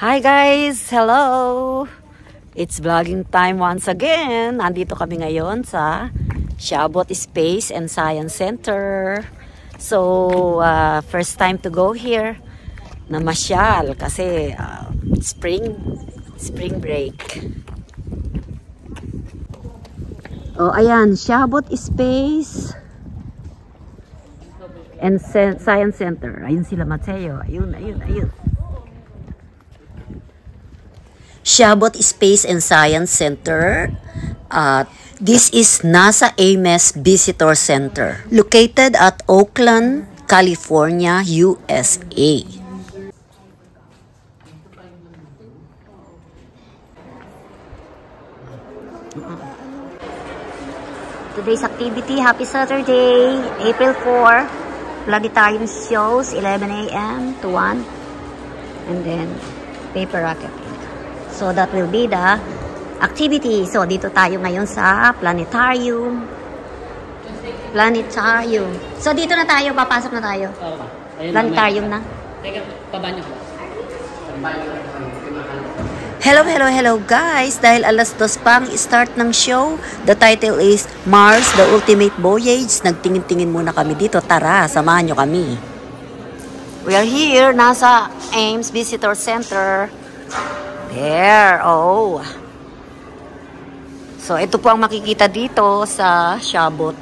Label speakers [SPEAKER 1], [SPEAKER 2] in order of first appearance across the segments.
[SPEAKER 1] Hi guys! Hello! It's vlogging time once again. Nandito kami ngayon sa Shabot Space and Science Center. So, first time to go here. Namasyal kasi spring break. Oh, ayan, Shabot Space and Science Center. Ayun sila, Mateo. Ayun. Shabot Space and Science Center. This is NASA Ames Visitor Center, located at Oakland, California, USA. Today's activity, happy Saturday, April 4. Planetarium shows, 11 a.m. to 1. And then, paper rocket. So, that will be the activity. So, dito tayo ngayon sa planetarium. So, dito na tayo. Papasok na tayo. Planetarium na. Hello guys! Dahil alas 2 pang start ng show, the title is Mars, the Ultimate Voyage. Nagtingin-tingin muna kami dito. Tara, samahan nyo kami. We are here, NASA Ames Visitor Center. There, oh. So, ito po ang makikita dito sa Shabot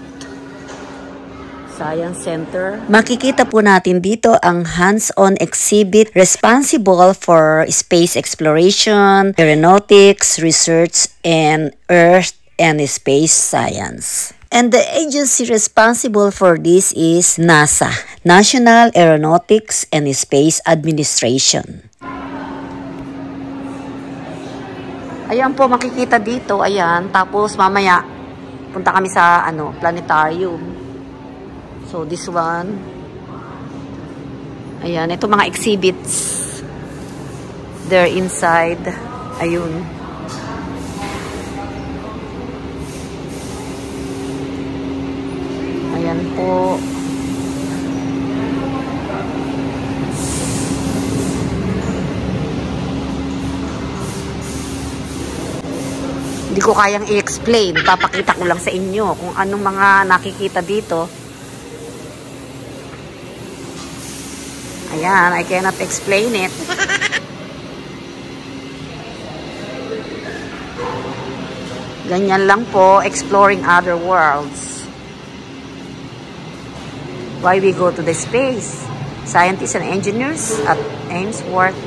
[SPEAKER 1] Science Center. Makikita po natin dito ang hands-on exhibit responsible for space exploration, aeronautics, research, and Earth and space science. And the agency responsible for this is NASA, National Aeronautics and Space Administration. Ayan po, makikita dito. Ayan. Tapos, mamaya, punta kami sa, planetarium. So, this one. Ayan. Ito mga exhibits. They're inside. Ayun. Ayan po. Hindi ko kayang i-explain. Papakita ko lang sa inyo kung anong mga nakikita dito. Ayan, I cannot explain it. Ganyan lang po, exploring other worlds. Why we go to the space? Scientists and engineers at Ames work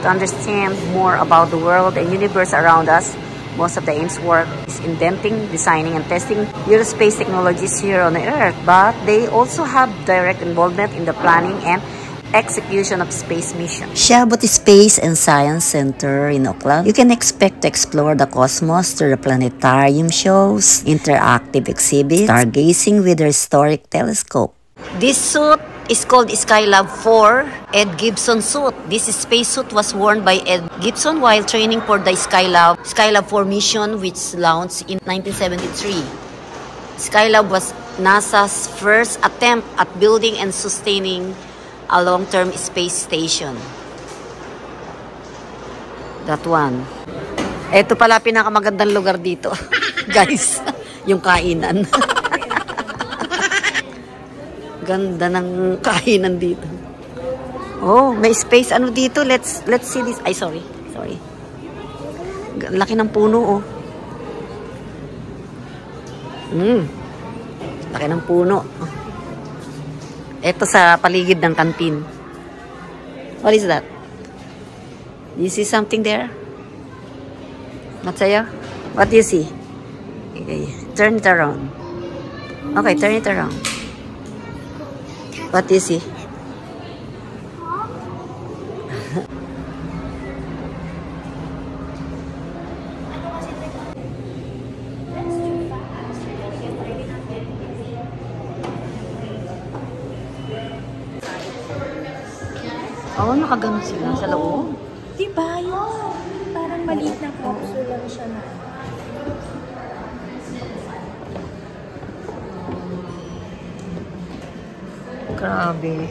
[SPEAKER 1] to understand more about the world and universe around us. Most of the Ames work is inventing, designing, and testing aerospace technologies here on the Earth, but they also have direct involvement in the planning and execution of space missions. Shabot Space and Science Center in Oakland. You can expect to explore the cosmos through the planetarium shows, interactive exhibits, stargazing with a historic telescope. This suit is called Skylab 4 Ed Gibson suit. This spacesuit was worn by Ed Gibson while training for the Skylab 4 mission, which launched in 1973. Skylab was NASA's first attempt at building and sustaining a long-term space station. That one. Ito pala pinakamagandang lugar dito. Guys, yung kainan. Ganda ng kainan dito. Oh, may space ano dito. Let's see this. Ay, sorry. Laki ng puno, oh. Laki ng puno. Ito sa paligid ng kantin. What is that? You see something there? Matsaya? What do you see? Okay, turn it around. Okay, turn it around. What do you see? Oh, nakagano sila sa loob.
[SPEAKER 2] Diba yun? Parang maliit na capsule lang siya na.
[SPEAKER 1] Grabe.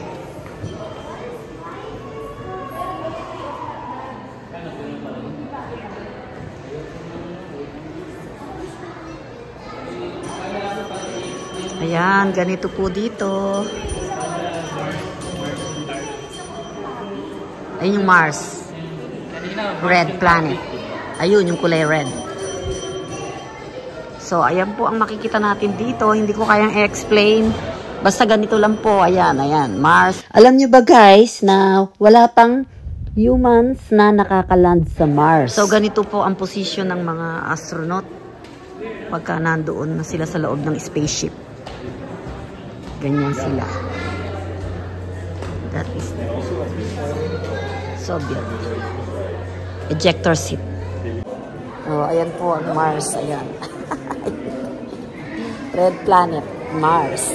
[SPEAKER 1] Ayan, ganito po dito. Ayun yung Mars. Red planet. Ayun, yung kulay red. So, ayan po ang makikita natin dito. Hindi ko kayang i-explain. Basta ganito lang po. Ayan, ayan. Mars. Alam nyo ba guys na wala pang humans na nakakaland sa Mars. So, ganito po ang posisyon ng mga astronaut pagka nandoon na sila sa loob ng spaceship. Ganyan sila. That is Soviet. Ejector seat. Oh, ayan po ang Mars. Ayan. Red planet, Mars.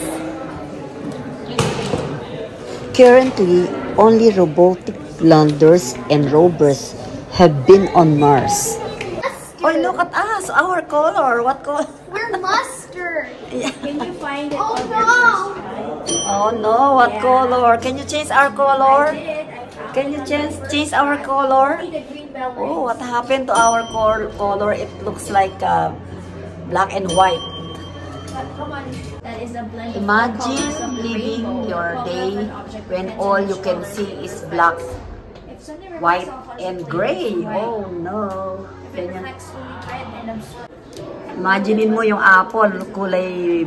[SPEAKER 1] Currently, only robotic landers and rovers have been on Mars. Oh, look at us! Our color! What color?
[SPEAKER 2] We're mustard.
[SPEAKER 1] Yeah.
[SPEAKER 2] Can you find it?
[SPEAKER 3] Oh no!
[SPEAKER 1] Oh no! What color? Can you change our color?
[SPEAKER 2] I did.
[SPEAKER 1] Can you change our color?
[SPEAKER 2] The green bell.
[SPEAKER 1] Oh, what happened to our color? It looks like black and white.
[SPEAKER 2] Come on. That is a blend of
[SPEAKER 1] Imagine
[SPEAKER 2] colors of the
[SPEAKER 1] living
[SPEAKER 2] rainbow.
[SPEAKER 1] your
[SPEAKER 2] The color
[SPEAKER 1] day
[SPEAKER 2] of an object
[SPEAKER 1] when
[SPEAKER 2] depends
[SPEAKER 1] all
[SPEAKER 2] on
[SPEAKER 1] you
[SPEAKER 2] its
[SPEAKER 1] can
[SPEAKER 2] color.
[SPEAKER 1] see is black,
[SPEAKER 2] If something
[SPEAKER 1] white,
[SPEAKER 2] reflects off
[SPEAKER 1] and
[SPEAKER 2] us,
[SPEAKER 1] gray.
[SPEAKER 2] it's white.
[SPEAKER 1] Oh no!
[SPEAKER 2] If it
[SPEAKER 1] Ganyan.
[SPEAKER 2] reflects only red and absorbs.
[SPEAKER 1] Imaginein mo yung apple, kulay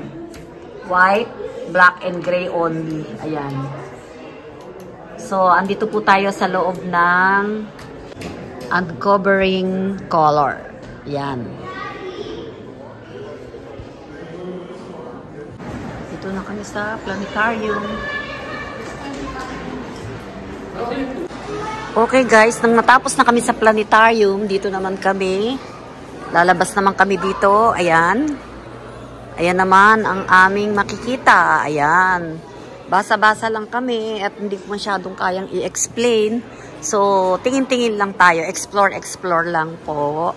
[SPEAKER 1] white, black, and gray only. Ayan. So, andito po tayo sa loob ng uncovering color. Ayan. Dito na kami sa planetarium. Okay guys, nang matapos na kami sa planetarium, dito naman kami. Lalabas naman kami dito. Ayan. Ayan naman ang aming makikita. Ayan. Basa-basa lang kami at hindi ko masyadong kayang i-explain. So, tingin-tingin lang tayo. Explore lang po.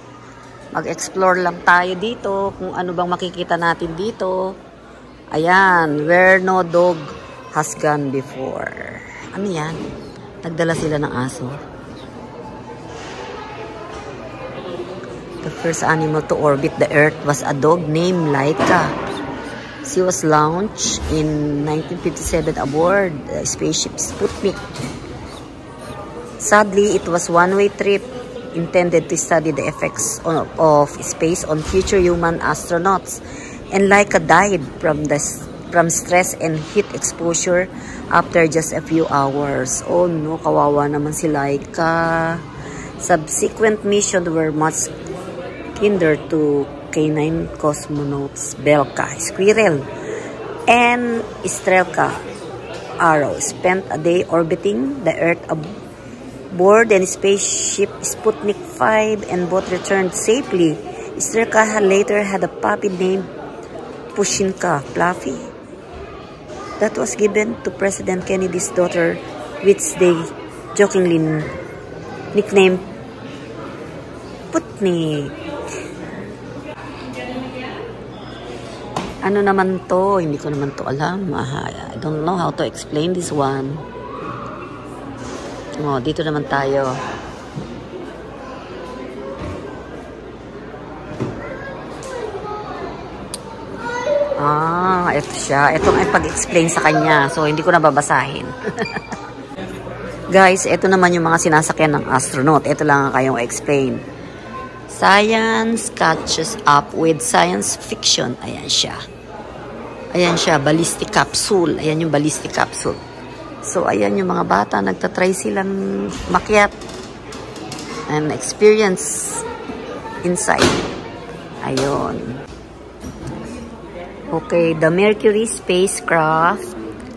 [SPEAKER 1] Mag-explore lang tayo dito kung ano bang makikita natin dito. Ayan. Where no dog has gone before. Ano yan? Nagdala sila ng aso. The first animal to orbit the Earth was a dog named Laika. She was launched in 1957 aboard the spaceship Sputnik. Sadly, it was one-way trip intended to study the effects of space on future human astronauts. And Laika died from stress and heat exposure after just a few hours. Oh no, kawawa naman si Laika. Subsequent missions were much kinder to K9 cosmonauts Belka, Squirrel, and Strelka Arrow spent a day orbiting the Earth aboard the spaceship Sputnik 5 and both returned safely. Strelka later had a puppy named Pushinka, Fluffy, that was given to President Kennedy's daughter, which they jokingly nicknamed Putnik. Ano naman to? Hindi ko naman to alam. I don't know how to explain this one. Oh, dito naman tayo. Ito siya. Ito ang pag-explain sa kanya. So, hindi ko na babasahin. Guys, ito naman yung mga sinasakyan ng astronaut. Ito lang ang kayong explain. Science catches up with science fiction. Ayan siya. Ayan siya, ballistic capsule. Ayan yung ballistic capsule. So, ayan yung mga bata. Nagtatry silang makyat and experience inside. Ayun. Okay, the Mercury spacecraft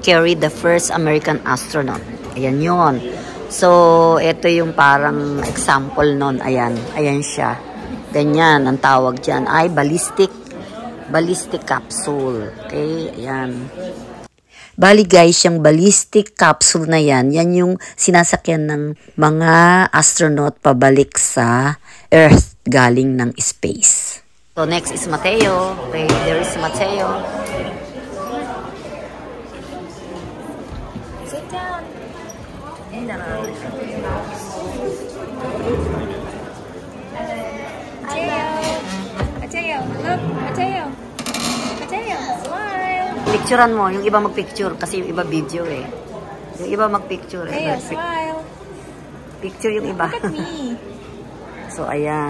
[SPEAKER 1] carried the first American astronaut. Ayan yun. So, ito yung parang example nun. Ayan. Ayan siya. Ganyan ang tawag dyan. Ay, ballistic capsule. Okay, ayan. Bali guys, yung ballistic capsule na yan yung sinasakyan ng mga astronaut pabalik sa Earth galing ng space. So next is Mateo. Okay, there is Mateo.
[SPEAKER 2] Sit down. Mateo, look, Mateo, smile.
[SPEAKER 1] Picturean mo. Yung iba magpicture kasi yung iba video eh. Yung iba magpicture.
[SPEAKER 2] Hey, smile.
[SPEAKER 1] Picture yung iba.
[SPEAKER 2] Look at me.
[SPEAKER 1] So, ayan.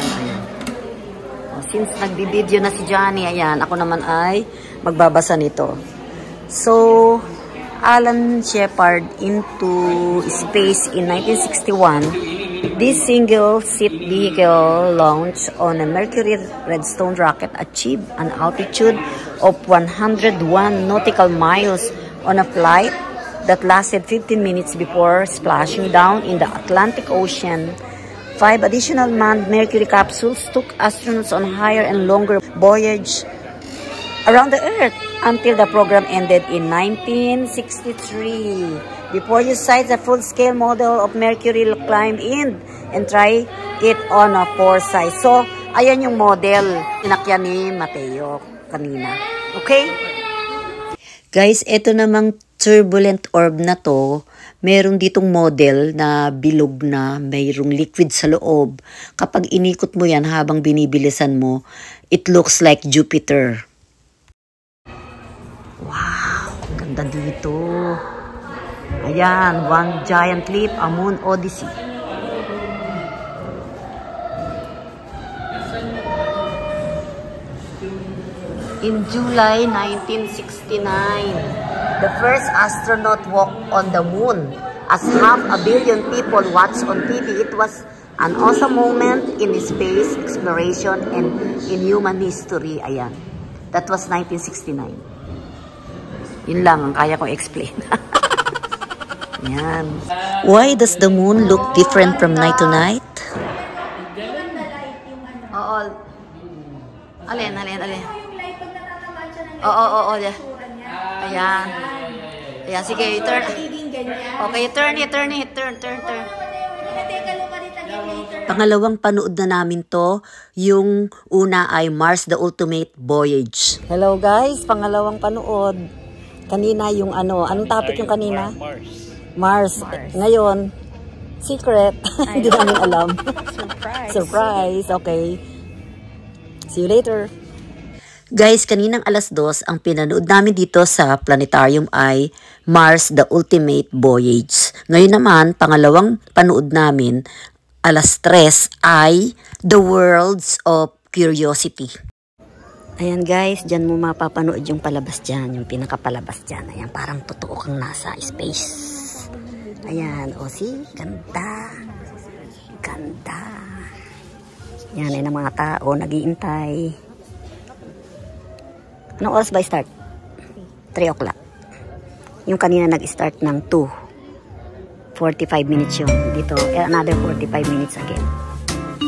[SPEAKER 1] Since nagbibideo na si Johnny, ayan, ako naman ay magbabasa nito. So, Alan Shepard into space in 1961. This single-seat vehicle launched on a Mercury Redstone rocket achieved an altitude of 101 nautical miles on a flight that lasted 15 minutes before splashing down in the Atlantic Ocean. 5 additional manned Mercury capsules took astronauts on higher and longer voyage around the Earth until the program ended in 1963. Before you sight a full-scale model of Mercury, climb in and try it on a foresight. So, ayan yung model inakyan ni Mateo kanina. Okay? Guys, ito namang turbulent orb na to, meron ditong model na bilog na mayroong liquid sa loob. Kapag inikot mo yan habang binibilisan mo, it looks like Jupiter. Wow, ganda dito. Ayan, One Giant Leap, a Moon Odyssey. In July 1969, the first astronaut walked on the moon. As 500 million people watched on TV, it was an awesome moment in space exploration and in human history. Ayan. That was 1969. Yun lang ang kaya kong explain. Ayan. Why does the moon look different from night to night? Oo. Alin. Oo. Ayan. Ayan, sige, turn. Okay, turn. Pangalawang panood na namin to. Yung una ay Mars the Ultimate Voyage. Hello guys, pangalawang panood. Kanina yung anong topic yung kanina? Mars. Ngayon, secret. Hindi namin alam. Surprise. Okay. See you later. Guys, kaninang alas 2, ang pinanood namin dito sa planetarium ay Mars the Ultimate Voyage. Ngayon naman, pangalawang panood namin, alas 3, ay The Worlds of Curiosity. Ayan guys, dyan mo mapapanood yung palabas dyan, yung pinakapalabas dyan. Ayan, parang totoo kang nasa space. Ayan, o see, ganda. Ganda. Yan, ay ng mga tao, nag-iintay. Anong oras ba start? 3 o'clock. Yung kanina nag-start ng 2. 45 minutes yun. Dito, another 45 minutes again.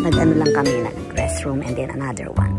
[SPEAKER 1] Nag-ano lang kami, nag-restroom and then another one.